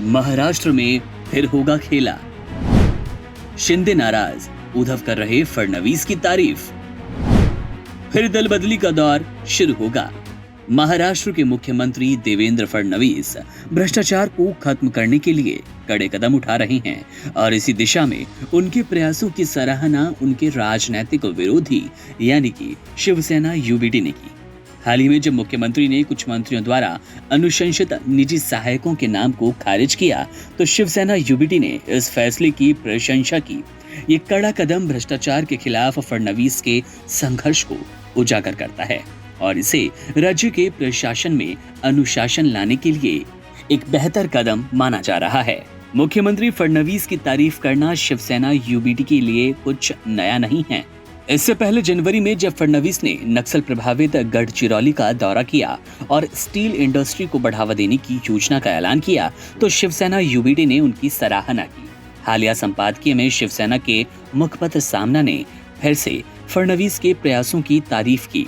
महाराष्ट्र में फिर होगा खेला। शिंदे नाराज, उद्धव कर रहे फडणवीस की तारीफ। फिर दल बदली का दौर शुरू होगा। महाराष्ट्र के मुख्यमंत्री देवेंद्र फडणवीस भ्रष्टाचार को खत्म करने के लिए कड़े कदम उठा रहे हैं और इसी दिशा में उनके प्रयासों की सराहना उनके राजनीतिक विरोधी यानी कि शिवसेना यूबीडी ने की। हाल ही में जब मुख्यमंत्री ने कुछ मंत्रियों द्वारा अनुशंसित निजी सहायकों के नाम को खारिज किया तो शिवसेना यूबीडी ने इस फैसले की प्रशंसा की। ये कड़ा कदम भ्रष्टाचार के खिलाफ फडणवीस के संघर्ष को उजागर करता है और इसे राज्य के प्रशासन में अनुशासन लाने के लिए एक बेहतर कदम माना जा रहा है। मुख्यमंत्री फडणवीस की तारीफ करना शिवसेना यूबीडी के लिए कुछ नया नहीं है। इससे पहले जनवरी में जब फडणवीस ने नक्सल प्रभावित गढ़चिरौली का दौरा किया और स्टील इंडस्ट्री को बढ़ावा देने की योजना का ऐलान किया तो शिवसेना यूबीडी ने उनकी सराहना की। हालिया संपादकीय में शिवसेना के मुखपत्र सामना ने फिर से फडणवीस के प्रयासों की तारीफ की।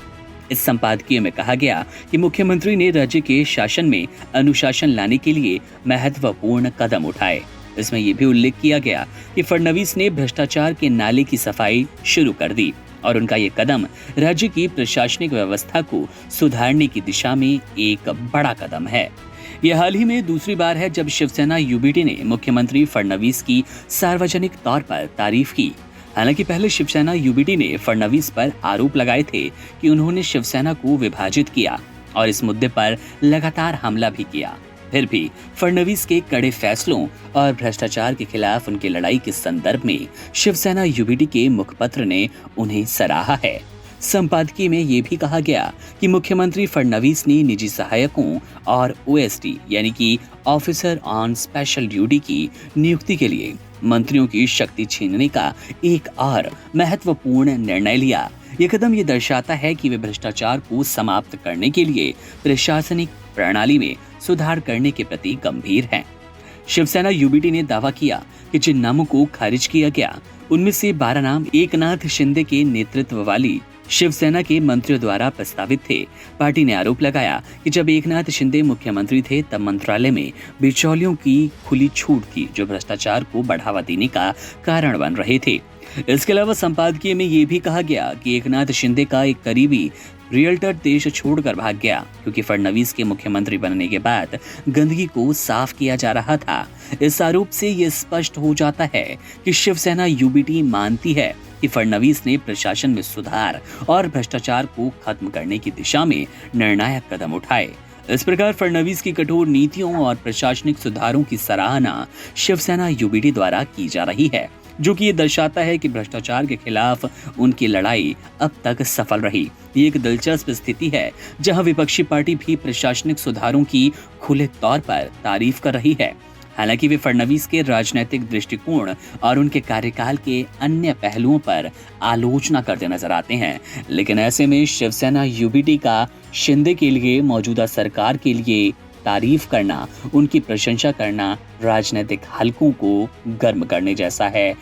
इस संपादकीय में कहा गया कि मुख्यमंत्री ने राज्य के शासन में अनुशासन लाने के लिए महत्वपूर्ण कदम उठाए। इसमें यह भी उल्लेख किया गया कि फडणवीस ने भ्रष्टाचार के नाले की सफाई शुरू कर दी और उनका ये कदम राज्य की प्रशासनिक व्यवस्था को सुधारने की दिशा में एक बड़ा कदम है। यह हाल ही में दूसरी बार है जब शिवसेना यूबीडी ने मुख्यमंत्री फडणवीस की सार्वजनिक तौर पर तारीफ की। हालांकि पहले शिवसेना यूबीडी ने फडणवीस पर आरोप लगाए थे कि उन्होंने शिवसेना को विभाजित किया और इस मुद्दे पर लगातार हमला भी किया। फिर भी फडणवीस के कड़े फैसलों और भ्रष्टाचार के खिलाफ उनकी लड़ाई के संदर्भ में शिवसेना यूबीडी के मुखपत्र ने उन्हें सराहा है। संपादकीय में ये भी कहा गया कि मुख्यमंत्री फडणवीस ने निजी सहायकों और ओएसडी यानी कि ऑफिसर ऑन स्पेशल ड्यूटी की नियुक्ति के लिए मंत्रियों की शक्ति छीनने का एक और महत्वपूर्ण निर्णय लिया। ये कदम ये दर्शाता है कि वे भ्रष्टाचार को समाप्त करने के लिए प्रशासनिक प्रणाली में सुधार करने के प्रति गंभीर हैं। शिवसेना यूबीडी ने दावा किया कि जिन नामों को खारिज किया गया उनमें से 12 नाम एकनाथ शिंदे के नेतृत्व वाली शिवसेना के मंत्रियों द्वारा प्रस्तावित थे। पार्टी ने आरोप लगाया कि जब एकनाथ शिंदे मुख्यमंत्री थे तब मंत्रालय में बिचौलियों की खुली छूट थी जो भ्रष्टाचार को बढ़ावा देने का कारण बन रहे थे। इसके अलावा संपादकीय में ये भी कहा गया कि एकनाथ शिंदे का एक करीबी रियल्टर देश छोड़कर भाग गया क्योंकि फडणवीस के मुख्यमंत्री बनने के बाद गंदगी को साफ किया जा रहा था। इस आरोप से ये स्पष्ट हो जाता है कि शिवसेना यूबीडी मानती है कि फडणवीस ने प्रशासन में सुधार और भ्रष्टाचार को खत्म करने की दिशा में निर्णायक कदम उठाए। इस प्रकार फडणवीस की कठोर नीतियों और प्रशासनिक सुधारों की सराहना शिवसेना यूबीडी द्वारा की जा रही है, जो कि ये दर्शाता है कि भ्रष्टाचार के खिलाफ उनकी लड़ाई अब तक सफल रही। ये एक दिलचस्प स्थिति है जहां विपक्षी पार्टी भी प्रशासनिक सुधारों की खुले तौर पर तारीफ कर रही है। हालांकि वे फडणवीस के राजनीतिक दृष्टिकोण और उनके कार्यकाल के अन्य पहलुओं पर आलोचना करते नजर आते हैं, लेकिन ऐसे में शिवसेना यूबीडी का शिंदे के लिए मौजूदा सरकार के लिए तारीफ करना, उनकी प्रशंसा करना राजनीतिक हलकों को गर्म करने जैसा है।